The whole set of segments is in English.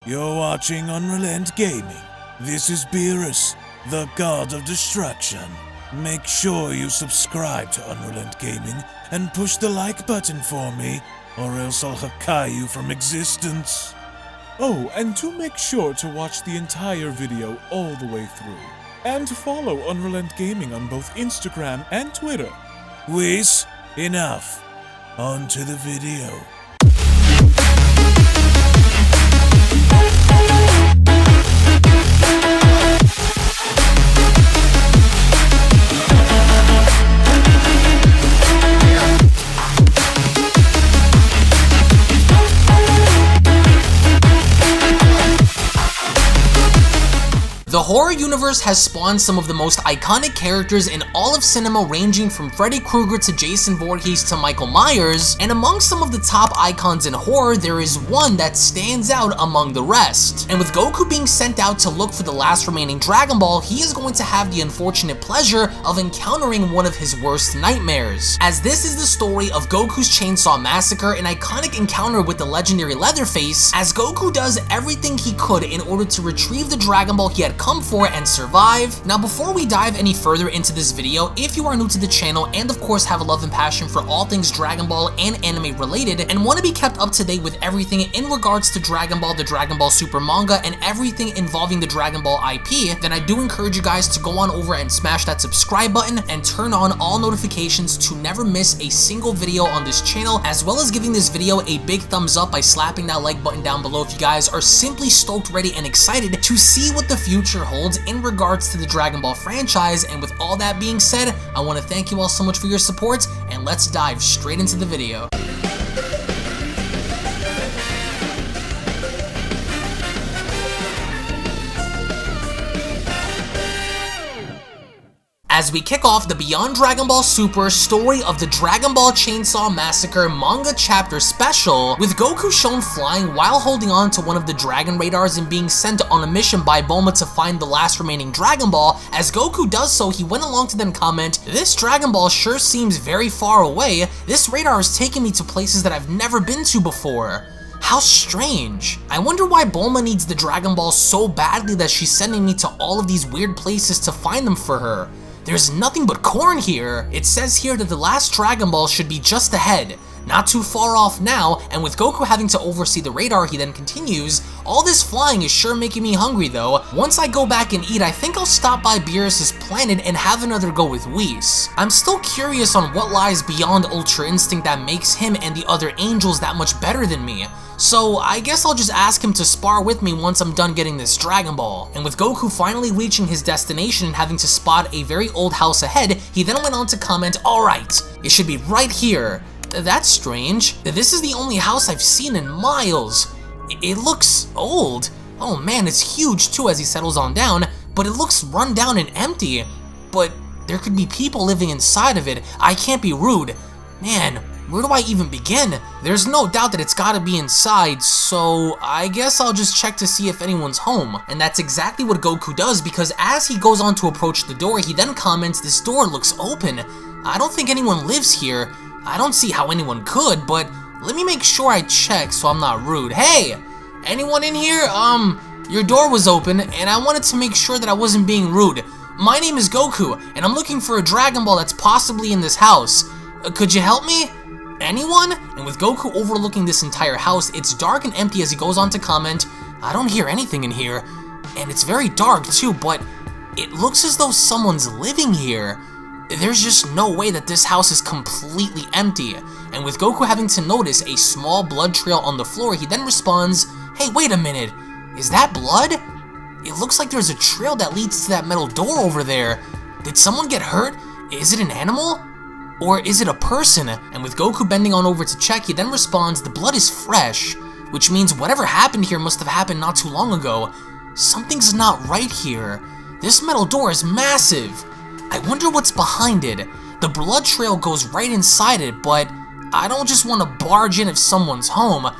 You're watching UnrealEntGaming. This is Beerus, the god of destruction. Make sure you subscribe to UnrealEntGaming and push the like button for me, or else I'll Hakai you from existence. Oh, and do make sure to watch the entire video all the way through. And to follow UnrealEntGaming on both Instagram and Twitter. Whis, enough. On to the video. The horror universe has spawned some of the most iconic characters in all of cinema, ranging from Freddy Krueger to Jason Voorhees to Michael Myers, and among some of the top icons in horror, there is one that stands out among the rest. And with Goku being sent out to look for the last remaining Dragon Ball, he is going to have the unfortunate pleasure of encountering one of his worst nightmares, as this is the story of Goku's Chainsaw Massacre, an iconic encounter with the legendary Leatherface, as Goku does everything he could in order to retrieve the Dragon Ball he had come for and survive. Now, before we dive any further into this video, if you are new to the channel and of course have a love and passion for all things Dragon Ball and anime related, and want to be kept up to date with everything in regards to Dragon Ball, the Dragon Ball Super manga, and everything involving the Dragon Ball IP, then I do encourage you guys to go on over and smash that subscribe button and turn on all notifications to never miss a single video on this channel, as well as giving this video a big thumbs up by slapping that like button down below if you guys are simply stoked, ready, and excited to see what the future holds in regards to the Dragon Ball franchise. And with all that being said, I want to thank you all so much for your support, and let's dive straight into the video. As we kick off the Beyond Dragon Ball Super story of the Dragon Ball Chainsaw Massacre manga chapter special, with Goku shown flying while holding on to one of the Dragon Radars and being sent on a mission by Bulma to find the last remaining Dragon Ball. As Goku does so, he went along to then comment, "This Dragon Ball sure seems very far away. This radar is taking me to places that I've never been to before. How strange. I wonder why Bulma needs the Dragon Ball so badly that she's sending me to all of these weird places to find them for her. There's nothing but corn here." It says here that the last Dragon Ball should be just ahead, not too far off now, and with Goku having to oversee the radar, he then continues, "All this flying is sure making me hungry though. Once I go back and eat, I think I'll stop by Beerus' planet and have another go with Whis. I'm still curious on what lies beyond Ultra Instinct that makes him and the other angels that much better than me. So I guess I'll just ask him to spar with me once I'm done getting this Dragon Ball." And with Goku finally reaching his destination and having to spot a very old house ahead, he then went on to comment, "Alright, it should be right here. That's strange. This is the only house I've seen in miles. It looks old. Oh man, it's huge too," as he settles on down, "but it looks run down and empty. But there could be people living inside of it. I can't be rude. Man, where do I even begin? There's no doubt that it's gotta be inside, so I guess I'll just check to see if anyone's home." And that's exactly what Goku does, because as he goes on to approach the door, he then comments, "This door looks open. I don't think anyone lives here. I don't see how anyone could, but let me make sure I check so I'm not rude. Hey, anyone in here? Your door was open, and I wanted to make sure that I wasn't being rude. My name is Goku, and I'm looking for a Dragon Ball that's possibly in this house. Could you help me? Anyone?" And with Goku overlooking this entire house, it's dark and empty as he goes on to comment, "I don't hear anything in here, and it's very dark too, but it looks as though someone's living here. There's just no way that this house is completely empty." And with Goku having to notice a small blood trail on the floor, he then responds, "Hey, wait a minute, is that blood? It looks like there's a trail that leads to that metal door over there. Did someone get hurt? Is it an animal? Or is it a person?" And with Goku bending on over to check, he then responds, "The blood is fresh, which means whatever happened here must have happened not too long ago. Something's not right here. This metal door is massive. I wonder what's behind it. The blood trail goes right inside it, but I don't just want to barge in if someone's home.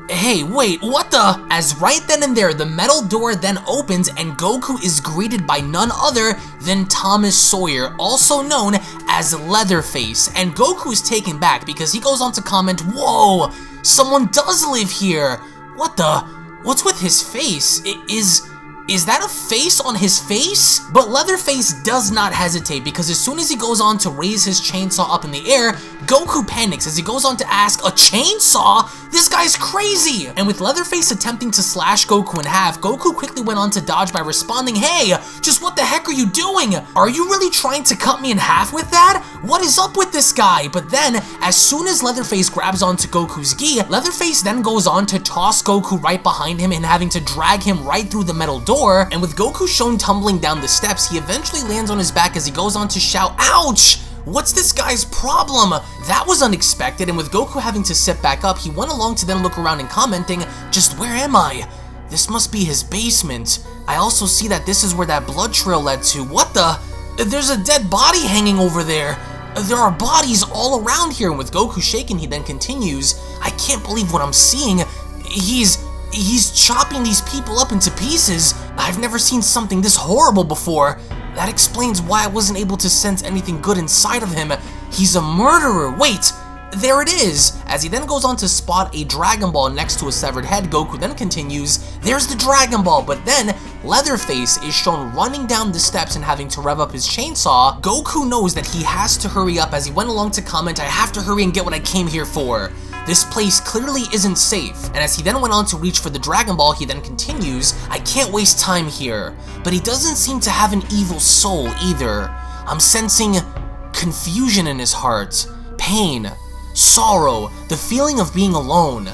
Hey, wait, what the?" As right then and there, the metal door then opens and Goku is greeted by none other than Thomas Sawyer, also known as Leatherface. And Goku is taken back because he goes on to comment, "Whoa, someone does live here. What the? What's with his face? Is that a face on his face? But Leatherface does not hesitate, because as soon as he goes on to raise his chainsaw up in the air, Goku panics as he goes on to ask, a chainsaw? This guy's crazy! And with Leatherface attempting to slash Goku in half, Goku quickly went on to dodge by responding, hey, just what the heck are you doing? Are you really trying to cut me in half with that? What is up with this guy? But then, as soon as Leatherface grabs onto Goku's gi, Leatherface then goes on to toss Goku right behind him and having to drag him right through the metal door. And with Goku shown tumbling down the steps, he eventually lands on his back as he goes on to shout, ouch! What's this guy's problem? That was unexpected, and with Goku having to sit back up, he went along to then look around and commenting, just where am I? This must be his basement. I also see that this is where that blood trail led to. What the? There's a dead body hanging over there. There are bodies all around here, and with Goku shaken, he then continues, I can't believe what I'm seeing. He's chopping these people up into pieces. I've never seen something this horrible before. That explains why I wasn't able to sense anything good inside of him. He's a murderer. Wait, there it is. As he then goes on to spot a Dragon Ball next to a severed head, Goku then continues, there's the Dragon Ball, but then Leatherface is shown running down the steps and having to rev up his chainsaw. Goku knows that he has to hurry up as he went along to comment, I have to hurry and get what I came here for. This place clearly isn't safe, and as he then went on to reach for the Dragon Ball, he then continues, I can't waste time here. But he doesn't seem to have an evil soul either. I'm sensing confusion in his heart, pain, sorrow, the feeling of being alone.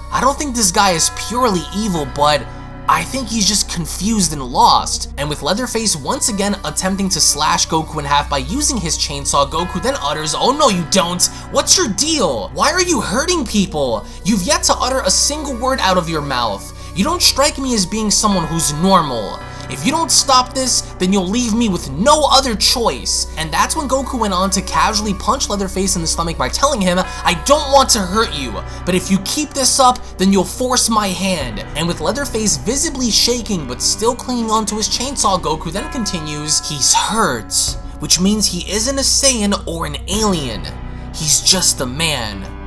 I don't think this guy is purely evil, but I think he's just confused and lost. And with Leatherface once again attempting to slash Goku in half by using his chainsaw, Goku then utters, oh no you don't, what's your deal? Why are you hurting people? You've yet to utter a single word out of your mouth. You don't strike me as being someone who's normal. If you don't stop this, then you'll leave me with no other choice. And that's when Goku went on to casually punch Leatherface in the stomach by telling him, I don't want to hurt you, but if you keep this up, then you'll force my hand. And with Leatherface visibly shaking but still clinging onto his chainsaw, Goku then continues, he's hurt, which means he isn't a Saiyan or an alien. He's just a man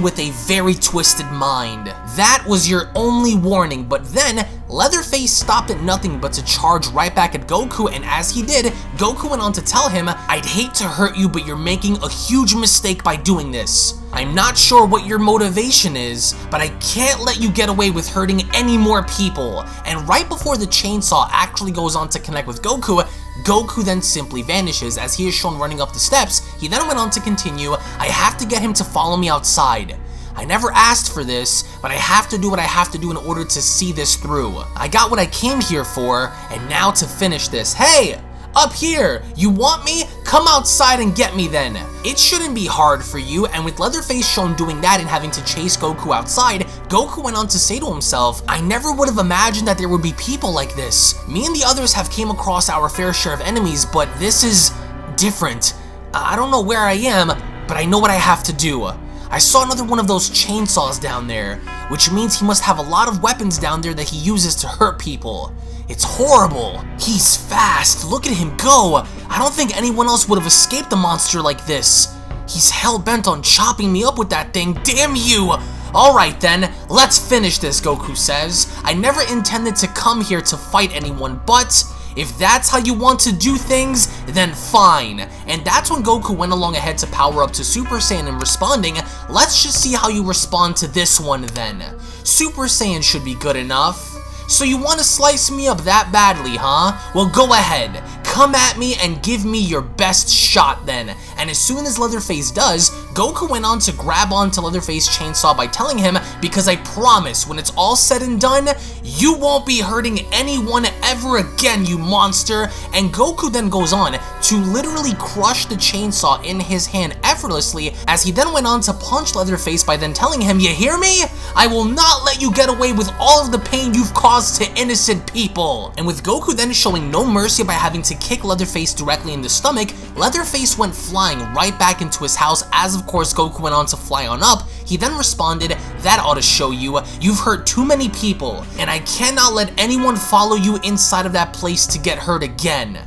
with a very twisted mind. That was your only warning, but then Leatherface stopped at nothing but to charge right back at Goku, and as he did, Goku went on to tell him, I'd hate to hurt you, but you're making a huge mistake by doing this. I'm not sure what your motivation is, but I can't let you get away with hurting any more people. And right before the chainsaw actually goes on to connect with Goku, Goku then simply vanishes as he is shown running up the steps. He then went on to continue, I have to get him to follow me outside. I never asked for this, but I have to do what I have to do in order to see this through. I got what I came here for, and now to finish this. Hey! Up here! You want me? Come outside and get me then! It shouldn't be hard for you, and with Leatherface shown doing that and having to chase Goku outside, Goku went on to say to himself, I never would have imagined that there would be people like this. Me and the others have came across our fair share of enemies, but this is different. I don't know where I am, but I know what I have to do. I saw another one of those chainsaws down there, which means he must have a lot of weapons down there that he uses to hurt people. It's horrible. He's fast. Look at him go. I don't think anyone else would have escaped a monster like this. He's hell-bent on chopping me up with that thing. Damn you! Alright then, let's finish this, Goku says. I never intended to come here to fight anyone, but if that's how you want to do things, then fine. And that's when Goku went along ahead to power up to Super Saiyan and responding, let's just see how you respond to this one then. Super Saiyan should be good enough. So you want to slice me up that badly, huh? Well, go ahead. Come at me and give me your best shot then. And as soon as Leatherface does, Goku went on to grab onto Leatherface's chainsaw by telling him, because I promise when it's all said and done, you won't be hurting anyone ever again, you monster. And Goku then goes on to literally crush the chainsaw in his hand effortlessly, as he then went on to punch Leatherface by then telling him, you hear me? I will not let you get away with all of the pain you've caused to innocent people. And with Goku then showing no mercy by having to kick Leatherface directly in the stomach, Leatherface went flying right back into his house as of course Goku went on to fly on up. He then responded, that ought to show you, you've hurt too many people, and I cannot let anyone follow you inside of that place to get hurt again.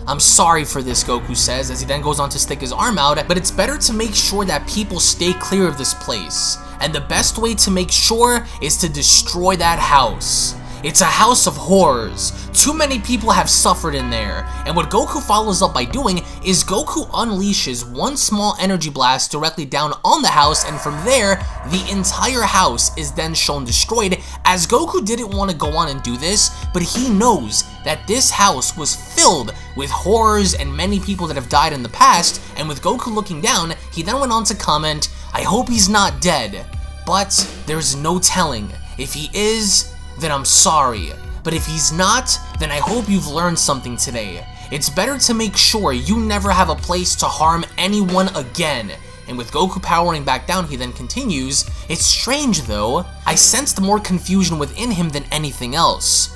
I'm sorry for this, Goku says, as he then goes on to stick his arm out, but it's better to make sure that people stay clear of this place. and the best way to make sure is to destroy that house. It's a house of horrors. Too many people have suffered in there, and what Goku follows up by doing is Goku unleashes one small energy blast directly down on the house, and from there, the entire house is then shown destroyed, as Goku didn't want to go on and do this, but he knows that this house was filled with horrors and many people that have died in the past, and with Goku looking down, he then went on to comment, "I hope he's not dead, but there's no telling. If he is, then I'm sorry. But if he's not, then I hope you've learned something today. It's better to make sure you never have a place to harm anyone again." And with Goku powering back down, he then continues, "It's strange though, I sensed more confusion within him than anything else.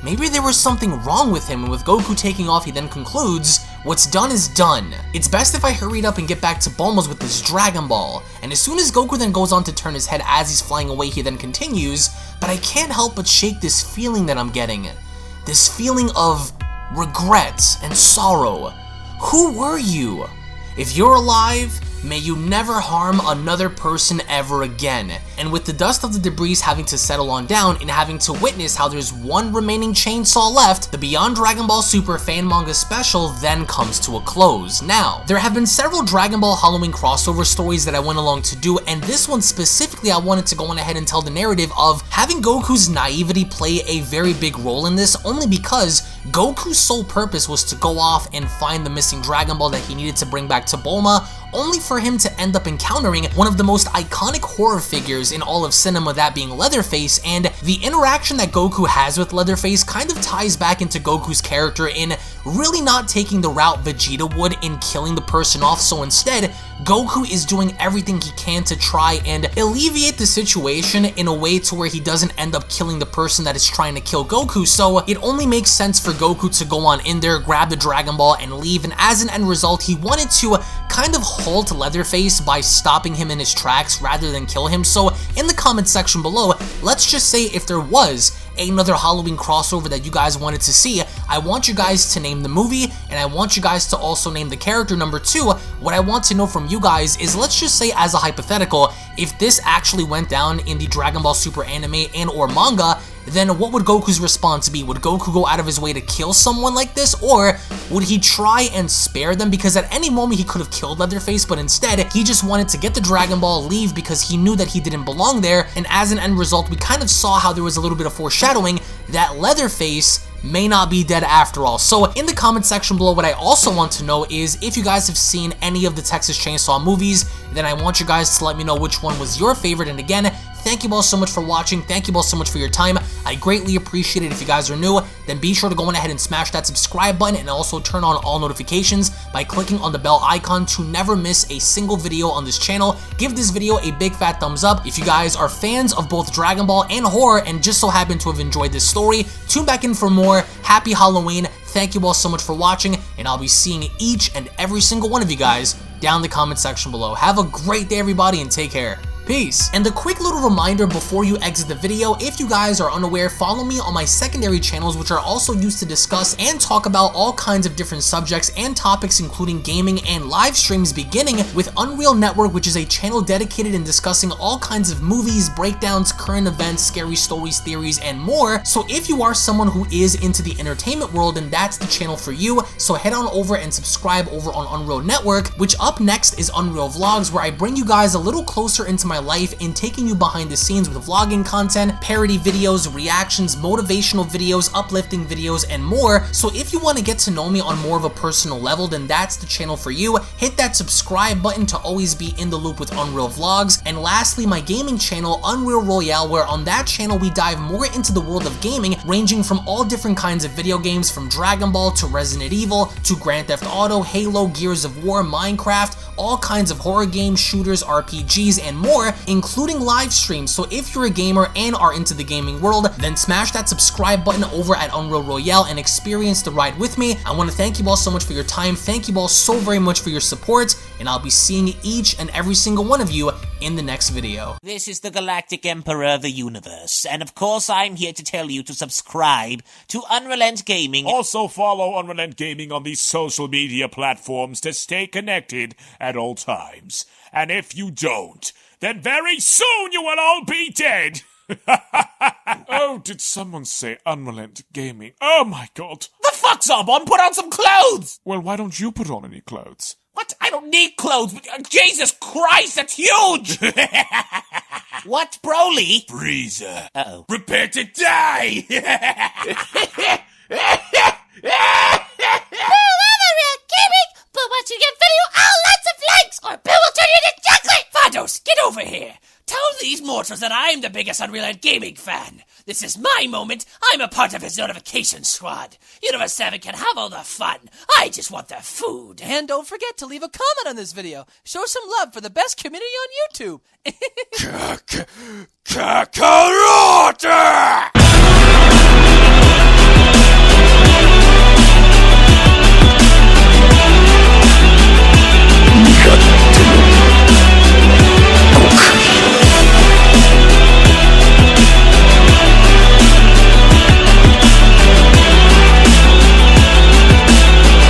Maybe there was something wrong with him," and with Goku taking off, he then concludes, "What's done is done. It's best if I hurried up and get back to Bulma's with this Dragon Ball." And as soon as Goku then goes on to turn his head as he's flying away, he then continues, "But I can't help but shake this feeling that I'm getting. This feeling of regret and sorrow. Who were you? If you're alive, may you never harm another person ever again." And with the dust of the debris having to settle on down and having to witness how there's one remaining chainsaw left, the Beyond Dragon Ball Super fan manga special then comes to a close. Now, there have been several Dragon Ball Halloween crossover stories that I went along to do, and this one specifically I wanted to go on ahead and tell the narrative of having Goku's naivety play a very big role in this, only because Goku's sole purpose was to go off and find the missing Dragon Ball that he needed to bring back to Bulma, only for him to end up encountering one of the most iconic horror figures in all of cinema, that being Leatherface, and the interaction that Goku has with Leatherface kind of ties back into Goku's character in really not taking the route Vegeta would in killing the person off, so instead, Goku is doing everything he can to try and alleviate the situation in a way to where he doesn't end up killing the person that is trying to kill Goku, so it only makes sense for Goku to go on in there, grab the Dragon Ball, and leave, and as an end result, he wanted to kind of halt Leatherface by stopping him in his tracks rather than kill him. So in the comment section below, let's just say if there was another Halloween crossover that you guys wanted to see, I want you guys to name the movie, and I want you guys to also name the character. Number 2, what I want to know from you guys is, let's just say as a hypothetical, if this actually went down in the Dragon Ball Super anime and or manga, then what would Goku's response be? Would Goku go out of his way to kill someone like this, or would he try and spare them? Because at any moment he could have killed Leatherface, but instead he just wanted to get the Dragon Ball, leave, because he knew that he didn't belong there, and as an end result, we kind of saw how there was a little bit of foreshadowing that Leatherface may not be dead after all. So in the comment section below, what I also want to know is if you guys have seen any of the Texas Chainsaw movies, then I want you guys to let me know which one was your favorite. And again, thank you all so much for watching. Thank you all so much for your time. I greatly appreciate it. If you guys are new, then be sure to go on ahead and smash that subscribe button and also turn on all notifications by clicking on the bell icon to never miss a single video on this channel. Give this video a big fat thumbs up if you guys are fans of both Dragon Ball and horror and just so happen to have enjoyed this story. Tune back in for more. Happy Halloween. Thank you all so much for watching, and I'll be seeing each and every single one of you guys down in the comment section below. Have a great day, everybody, and take care. Peace. And a quick little reminder before you exit the video, if you guys are unaware, follow me on my secondary channels, which are also used to discuss and talk about all kinds of different subjects and topics, including gaming and live streams, beginning with Unreal Network, which is a channel dedicated in discussing all kinds of movies, breakdowns, current events, scary stories, theories, and more. So if you are someone who is into the entertainment world, then that's the channel for you. So head on over and subscribe over on Unreal Network, which up next is Unreal Vlogs, where I bring you guys a little closer into my life in taking you behind the scenes with vlogging content, parody videos, reactions, motivational videos, uplifting videos, and more. So if you want to get to know me on more of a personal level, then that's the channel for you. Hit that subscribe button to always be in the loop with Unreal Vlogs. And lastly, my gaming channel, Unreal Royale, where on that channel we dive more into the world of gaming, ranging from all different kinds of video games, from Dragon Ball to Resident Evil to Grand Theft Auto, Halo, Gears of War, Minecraft, all kinds of horror games, shooters, RPGs, and more, including live streams. So if you're a gamer and are into the gaming world, then smash that subscribe button over at Unreal Royale and experience the ride with me. I want to thank you all so much for your time. Thank you all so very much for your support, and I'll be seeing each and every single one of you in the next video. This is the Galactic Emperor of the Universe, and of course I'm here to tell you to subscribe to UnrealEntGaming. Also follow UnrealEntGaming on these social media platforms to stay connected at all times. And if you don't, then very soon you will all be dead. Oh, did someone say UnrealEntGaming? Oh my god. The fuck's up? On, put on some clothes! Well, why don't you put on any clothes? What? I don't need clothes. Jesus Christ, that's huge! What, Broly? Freezer. Uh-oh. Prepare to die! But once you get video, lots of likes, or Bill will turn you into chocolate! Vados, get over here! Tell these mortals that I'm the biggest UnrealEntGaming fan. This is my moment. I'm a part of his notification squad. Universe 7 can have all the fun. I just want the food. And don't forget to leave a comment on this video. Show some love for the best community on YouTube. Kakarot!